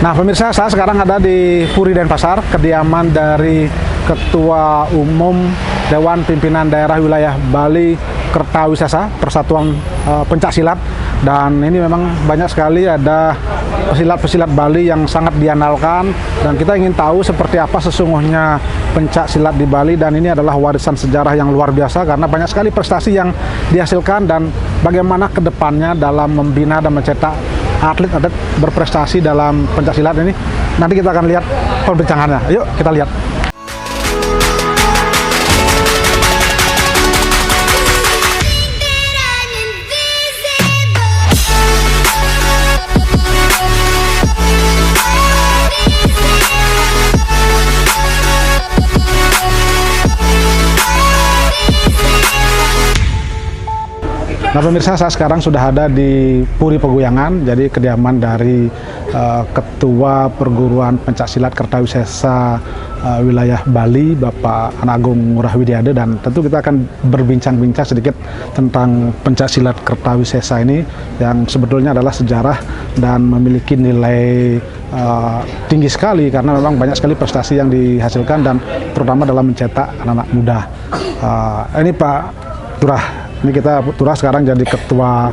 Nah pemirsa, saya sekarang ada di Puri Denpasar, kediaman dari Ketua Umum Dewan Pimpinan Daerah Wilayah Bali Kertawisesa Persatuan Pencaksilat. Dan ini memang banyak sekali ada pesilat-pesilat Bali yang sangat diandalkan, dan kita ingin tahu seperti apa sesungguhnya pencaksilat di Bali. Dan ini adalah warisan sejarah yang luar biasa karena banyak sekali prestasi yang dihasilkan, dan bagaimana kedepannya dalam membina dan mencetak atlet-atlet berprestasi dalam pencaksilat ini. Nanti kita akan lihat perbincangannya. Yuk kita lihat. Nah pemirsa, saya sekarang sudah ada di Puri Peguyangan, jadi kediaman dari Ketua Perguruan Pencaksilat Kertawisesa Wilayah Bali, Bapak Agung Ngurah Widiade. Dan tentu kita akan berbincang-bincang sedikit tentang pencaksilat Kertawisesa ini yang sebetulnya adalah sejarah dan memiliki nilai tinggi sekali karena memang banyak sekali prestasi yang dihasilkan, dan terutama dalam mencetak anak-anak muda. Ini Pak Turah. Ini kita Turah sekarang jadi ketua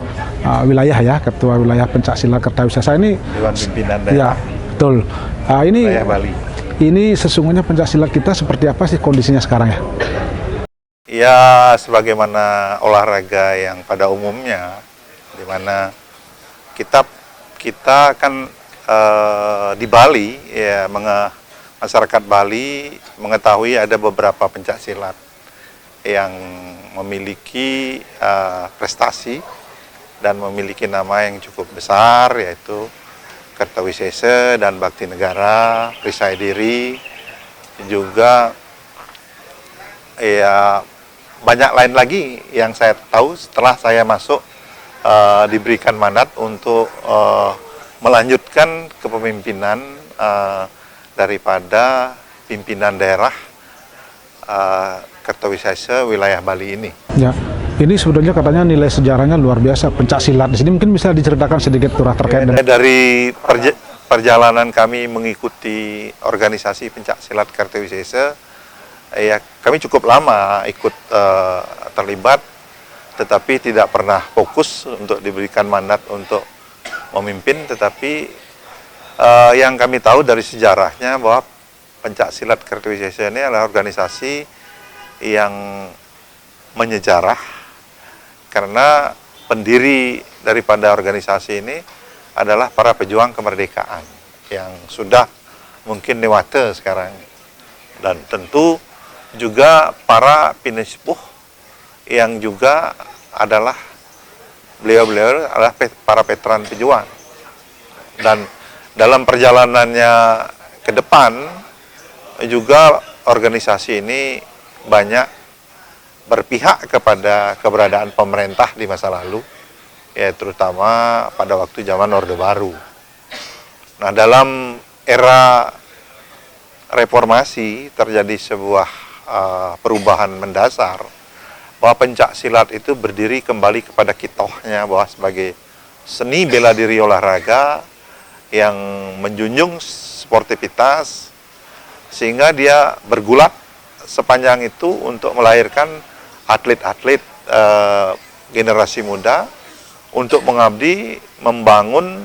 wilayah ya, ketua wilayah pencaksilat Kertawisesa ini. Dewan Pimpinan Daerah. Ya, betul. Ini Wilayah Bali. Ini sesungguhnya pencaksilat kita seperti apa sih kondisinya sekarang ya? Ya, sebagaimana olahraga yang pada umumnya, di mana kita kan di Bali ya, masyarakat Bali mengetahui ada beberapa pencaksilat yang memiliki prestasi dan memiliki nama yang cukup besar, yaitu Kertawisesa dan Bakti Negara, Perisai Diri, juga ya banyak lain lagi yang saya tahu setelah saya masuk diberikan mandat untuk melanjutkan kepemimpinan daripada pimpinan daerah Kertawisesa wilayah Bali ini. Ya, ini sebetulnya katanya nilai sejarahnya luar biasa pencaksilat di sini. Mungkin bisa diceritakan sedikit Turah terkait dengan dari perjalanan kami mengikuti organisasi pencaksilat Kertawisesa. Ya, kami cukup lama ikut terlibat, tetapi tidak pernah fokus untuk diberikan mandat untuk memimpin. Tetapi yang kami tahu dari sejarahnya bahwa pencaksilat Kertawisesa ini adalah organisasi yang menyejarah, karena pendiri daripada organisasi ini adalah para pejuang kemerdekaan yang sudah mungkin dewasa sekarang, dan tentu juga para pinesepuh yang juga adalah beliau-beliau adalah para veteran pejuang. Dan dalam perjalanannya ke depan juga organisasi ini banyak berpihak kepada keberadaan pemerintah di masa lalu, ya terutama pada waktu zaman Orde Baru. Nah, dalam era reformasi terjadi sebuah perubahan mendasar, bahwa pencaksilat itu berdiri kembali kepada kitohnya, bahwa sebagai seni bela diri olahraga yang menjunjung sportivitas, sehingga dia bergulat sepanjang itu untuk melahirkan atlet-atlet generasi muda untuk mengabdi, membangun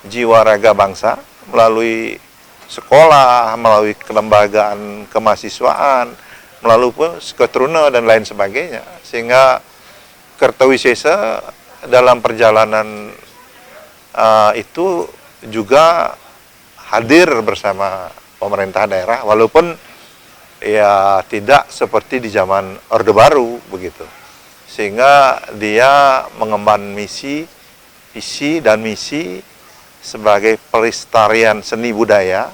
jiwa raga bangsa melalui sekolah, melalui kelembagaan kemahasiswaan, melalui keturunan dan lain sebagainya. Sehingga Kertawisesa dalam perjalanan itu juga hadir bersama pemerintah daerah, walaupun ya tidak seperti di zaman Orde Baru begitu. Sehingga dia mengemban visi dan misi sebagai pelestarian seni budaya,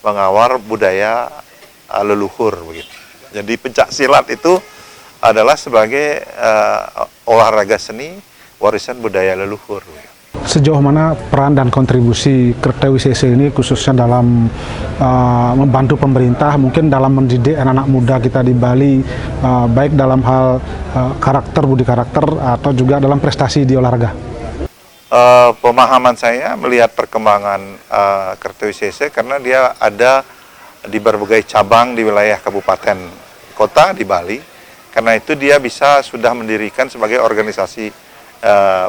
mengawal budaya leluhur begitu. Jadi pencaksilat itu adalah sebagai olahraga seni warisan budaya leluhur begitu. Sejauh mana peran dan kontribusi Kertawisesa ini khususnya dalam membantu pemerintah, mungkin dalam mendidik anak-anak muda kita di Bali, baik dalam hal karakter, budi karakter, atau juga dalam prestasi di olahraga? pemahaman saya melihat perkembangan Kertawisesa karena dia ada di berbagai cabang di wilayah kabupaten kota di Bali. Karena itu dia bisa sudah mendirikan sebagai organisasi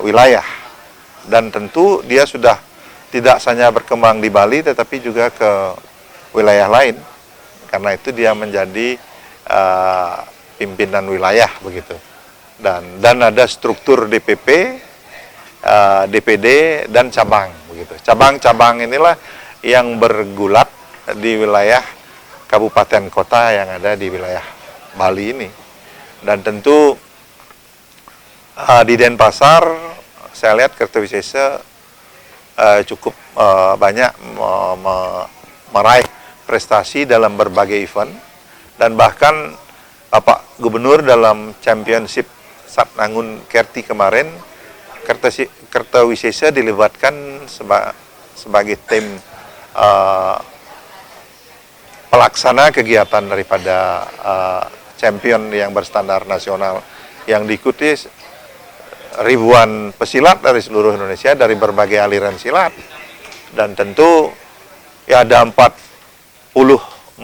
wilayah. Dan tentu dia sudah tidak hanya berkembang di Bali tetapi juga ke wilayah lain. Karena itu dia menjadi pimpinan wilayah begitu. Dan ada struktur DPP, DPD dan cabang begitu. Cabang-cabang inilah yang bergulat di wilayah kabupaten kota yang ada di wilayah Bali ini. Dan tentu di Denpasar saya lihat Kertawisesa cukup banyak meraih prestasi dalam berbagai event, dan bahkan Bapak Gubernur dalam Championship Satnangun Kerti kemarin, Kertawisesa dilibatkan sebagai tim pelaksana kegiatan daripada champion yang berstandar nasional yang diikuti ribuan pesilat dari seluruh Indonesia dari berbagai aliran silat. Dan tentu ya ada 40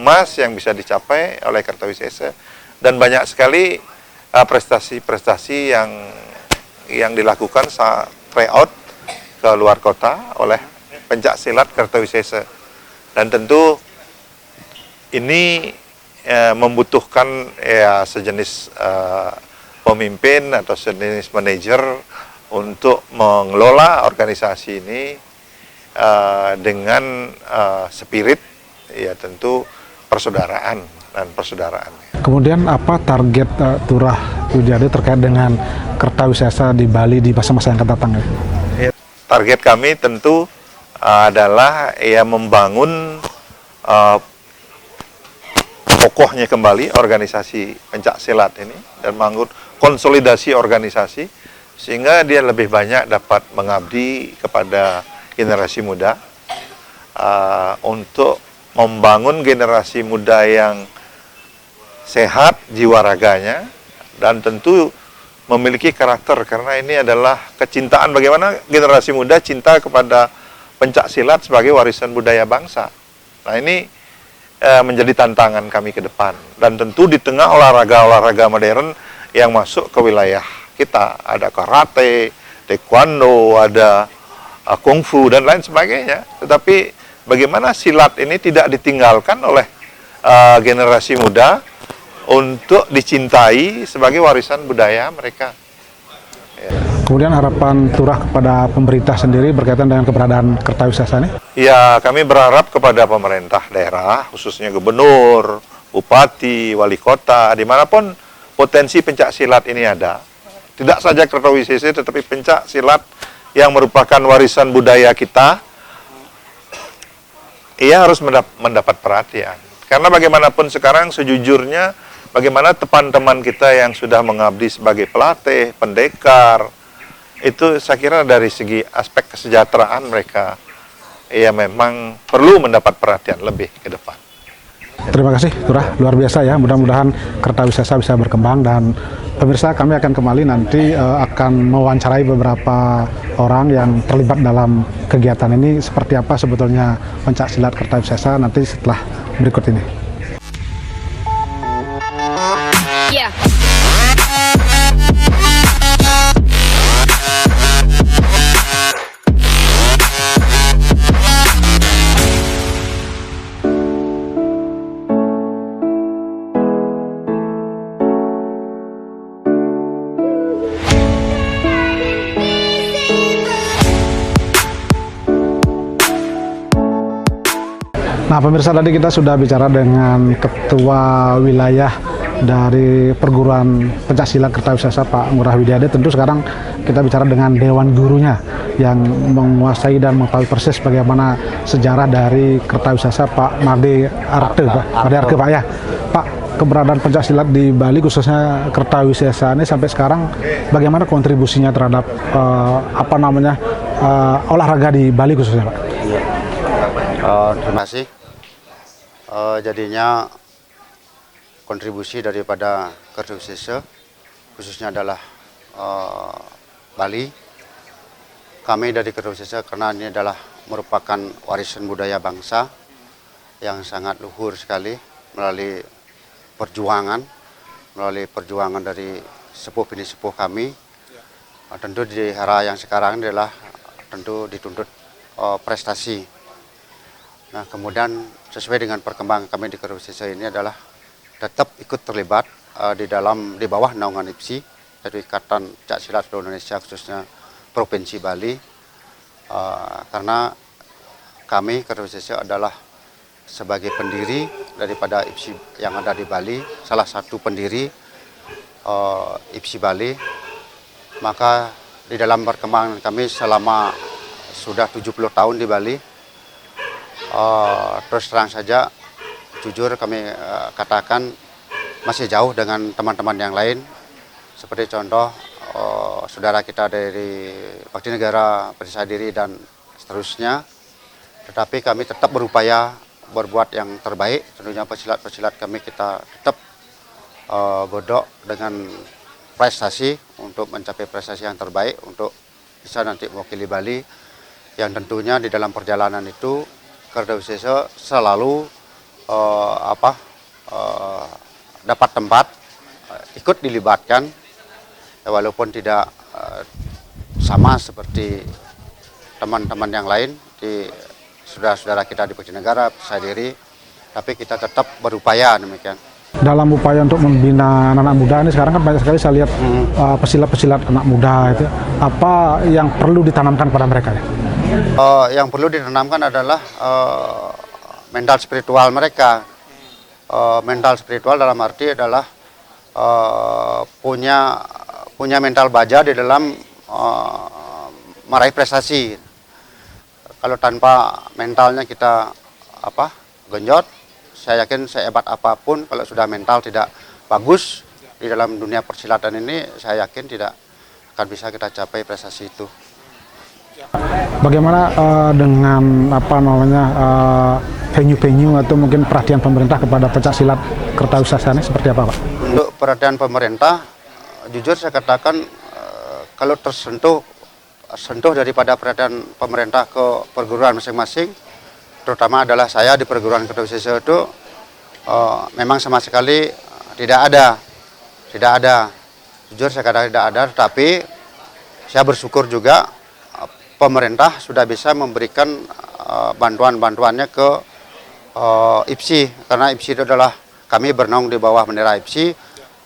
emas yang bisa dicapai oleh Kertawisesa, dan banyak sekali prestasi-prestasi yang dilakukan saat tryout ke luar kota oleh pencak silat Kertawisesa. Dan tentu ini membutuhkan ya sejenis pemimpin atau sejenis manajer untuk mengelola organisasi ini dengan spirit ya tentu persaudaraan dan persaudaraan. Kemudian apa target Turah Widiade terkait dengan Kertawisesa di Bali di masa-masa yang akan datang? Ya, target kami tentu adalah ya membangun kokohnya kembali organisasi pencak silat ini dan membangun konsolidasi organisasi sehingga dia lebih banyak dapat mengabdi kepada generasi muda untuk membangun generasi muda yang sehat jiwa raganya dan tentu memiliki karakter, karena ini adalah kecintaan bagaimana generasi muda cinta kepada pencak silat sebagai warisan budaya bangsa. Nah ini menjadi tantangan kami ke depan, dan tentu di tengah olahraga-olahraga modern yang masuk ke wilayah kita, ada karate, taekwondo, ada kungfu dan lain sebagainya, tetapi bagaimana silat ini tidak ditinggalkan oleh generasi muda untuk dicintai sebagai warisan budaya mereka. Ya. Kemudian harapan Turah kepada pemerintah sendiri berkaitan dengan keberadaan Kertawisesa ini? Ya, kami berharap kepada pemerintah daerah, khususnya gubernur, bupati, wali kota, dimanapun potensi pencak silat ini ada. Tidak saja Kertawisesa, tetapi pencak silat yang merupakan warisan budaya kita, ia harus mendapat perhatian. Karena bagaimanapun sekarang sejujurnya, bagaimana teman-teman kita yang sudah mengabdi sebagai pelatih, pendekar, itu saya kira dari segi aspek kesejahteraan mereka, ya memang perlu mendapat perhatian lebih ke depan. Terima kasih Turah, luar biasa ya, mudah-mudahan Kertawisesa bisa berkembang. Dan pemirsa, kami akan kembali nanti akan mewawancarai beberapa orang yang terlibat dalam kegiatan ini, seperti apa sebetulnya pencak silat Kertawisesa nanti setelah berikut ini. Yeah. Nah pemirsa, tadi kita sudah bicara dengan Ketua Wilayah dari Perguruan Pencak Silat Kertawisesa Pak Ngurah Widiade. Tentu sekarang kita bicara dengan Dewan Gurunya yang menguasai dan mengetahui persis bagaimana sejarah dari Kertawisesa, Pak Made Arte, Pak ya. Pak, keberadaan pencak silat di Bali khususnya Kertawisesa ini sampai sekarang bagaimana kontribusinya terhadap olahraga di Bali khususnya, Pak? Terima kasih. Jadinya kontribusi daripada Kertawisesa khususnya adalah Bali, kami dari Kertawusesa karena ini adalah merupakan warisan budaya bangsa yang sangat luhur sekali melalui perjuangan dari sepuh bini sepuh kami. Tentu di era yang sekarang adalah tentu dituntut prestasi. Nah, kemudian sesuai dengan perkembangan kami di Kertawusesa ini adalah tetap ikut terlibat di bawah naungan IPSI, yaitu Ikatan Pencaksilat Seluruh Indonesia khususnya Provinsi Bali, karena kami Kertawusesa adalah sebagai pendiri daripada IPSI yang ada di Bali, salah satu pendiri IPSI Bali. Maka di dalam perkembangan kami selama sudah 70 tahun di Bali, terus terang saja jujur kami katakan masih jauh dengan teman-teman yang lain, seperti contoh saudara kita dari Bakti Negara, Percaya Diri dan seterusnya. Tetapi kami tetap berupaya berbuat yang terbaik. Tentunya pesilat-pesilat kami kita tetap godok dengan prestasi untuk mencapai prestasi yang terbaik untuk bisa nanti mewakili Bali, yang tentunya di dalam perjalanan itu Kertawusesa selalu dapat tempat ikut dilibatkan, walaupun tidak sama seperti teman-teman yang lain di saudara-saudara kita di Bakti Negara, Percaya Diri, tapi kita tetap berupaya demikian. Dalam upaya untuk membina anak muda ini sekarang kan banyak sekali saya lihat pesilat-pesilat anak muda itu, apa yang perlu ditanamkan pada mereka ya? Yang perlu ditanamkan adalah mental spiritual mereka. Mental spiritual dalam arti adalah punya mental baja di dalam meraih prestasi. Kalau tanpa mentalnya kita genjot, saya yakin sehebat apapun kalau sudah mental tidak bagus di dalam dunia persilatan ini, saya yakin tidak akan bisa kita capai prestasi itu. Bagaimana dengan venue-venue atau mungkin perhatian pemerintah kepada pencaksilat Kertawusesa ini seperti apa, Pak? Untuk perhatian pemerintah, jujur saya katakan kalau sentuh daripada perhatian pemerintah ke perguruan masing-masing, terutama adalah saya di perguruan Kertawusesa itu memang sama sekali tidak ada. Jujur saya katakan tidak ada, tetapi saya bersyukur juga pemerintah sudah bisa memberikan bantuan-bantuannya ke IPSI, karena IPSI itu adalah kami bernaung di bawah bendera IPSI.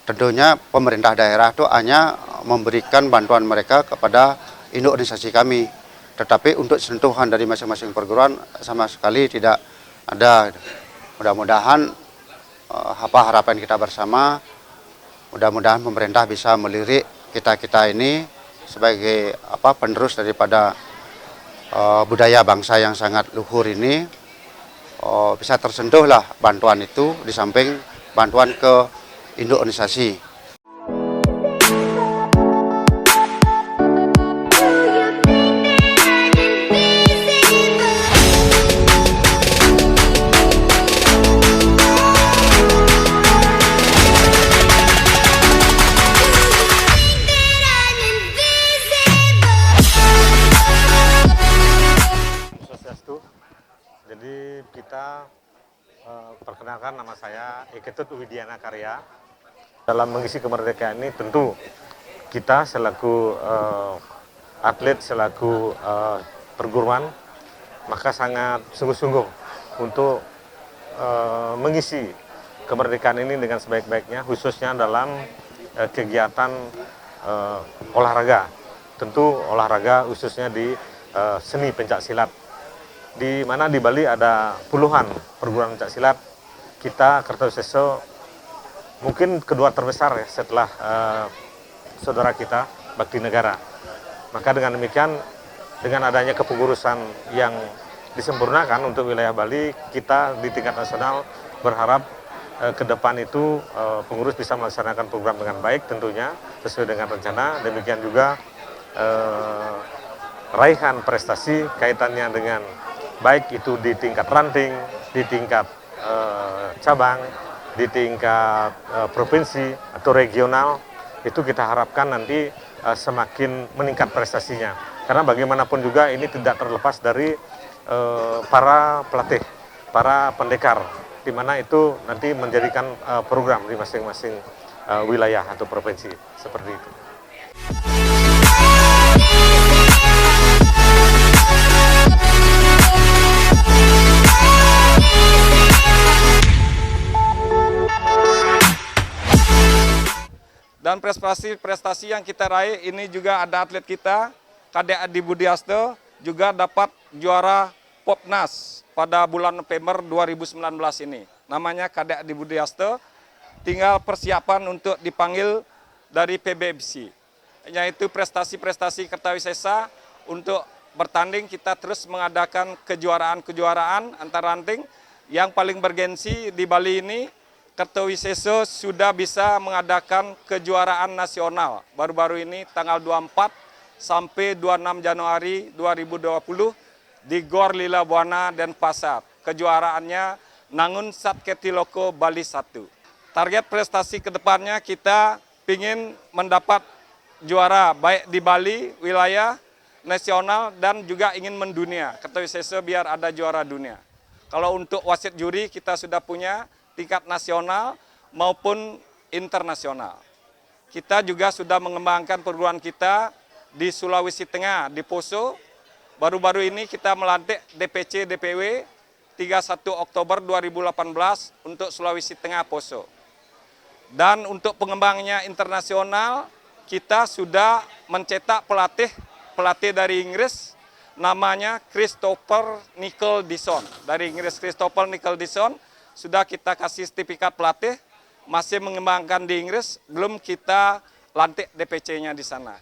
Tentunya pemerintah daerah itu hanya memberikan bantuan mereka kepada induk organisasi kami, tetapi untuk sentuhan dari masing-masing perguruan sama sekali tidak ada. Mudah-mudahan harapan kita bersama, mudah-mudahan pemerintah bisa melirik kita ini sebagai penerus daripada budaya bangsa yang sangat luhur ini, bisa tersentuhlah bantuan itu di samping bantuan ke induk organisasi. Jadi kita perkenalkan, nama saya Eketut Widiana Karya. Dalam mengisi kemerdekaan ini tentu kita selaku atlet, selaku perguruan, maka sangat sungguh-sungguh untuk mengisi kemerdekaan ini dengan sebaik-baiknya, khususnya dalam kegiatan olahraga. Tentu olahraga khususnya di seni pencaksilat, di mana di Bali ada puluhan perguruan pencaksilat. Kita Kertawusesa mungkin kedua terbesar ya setelah saudara kita Bakti Negara. Maka dengan demikian, dengan adanya kepengurusan yang disempurnakan untuk wilayah Bali, kita di tingkat nasional berharap ke depan itu pengurus bisa melaksanakan program dengan baik, tentunya sesuai dengan rencana. Demikian juga raihan prestasi kaitannya dengan baik itu di tingkat ranting, di tingkat cabang, di tingkat provinsi atau regional, itu kita harapkan nanti semakin meningkat prestasinya. Karena bagaimanapun juga ini tidak terlepas dari para pelatih, para pendekar, di mana itu nanti menjadikan program di masing-masing wilayah atau provinsi seperti itu. Dan prestasi yang kita raih ini juga ada atlet kita, Kadek Adi Budiasto, juga dapat juara Popnas pada bulan November 2019 ini. Namanya Kadek Adi Budiasto, tinggal persiapan untuk dipanggil dari PBFC. Yaitu prestasi-prestasi Kertawisesa untuk bertanding kita terus mengadakan kejuaraan-kejuaraan antar ranting yang paling bergensi di Bali ini. Kertawisesa sudah bisa mengadakan kejuaraan nasional baru-baru ini tanggal 24 sampai 26 Januari 2020 di Gor Lila Buana Denpasar. Kejuaraannya Nangun Satketiloko Bali 1. Target prestasi kedepannya kita ingin mendapat juara baik di Bali, wilayah, nasional, dan juga ingin mendunia. Kertawisesa biar ada juara dunia. Kalau untuk wasit juri kita sudah punya tingkat nasional maupun internasional. Kita juga sudah mengembangkan perguruan kita di Sulawesi Tengah, di Poso. Baru-baru ini kita melantik DPC DPW 31 Oktober 2018 untuk Sulawesi Tengah Poso. Dan untuk pengembangnya internasional, kita sudah mencetak pelatih dari Inggris, namanya Christopher Nicholson. Dari Inggris Christopher Nicholson, sudah kita kasih sertifikat pelatih, masih mengembangkan di Inggris, belum kita lantik DPC-nya di sana.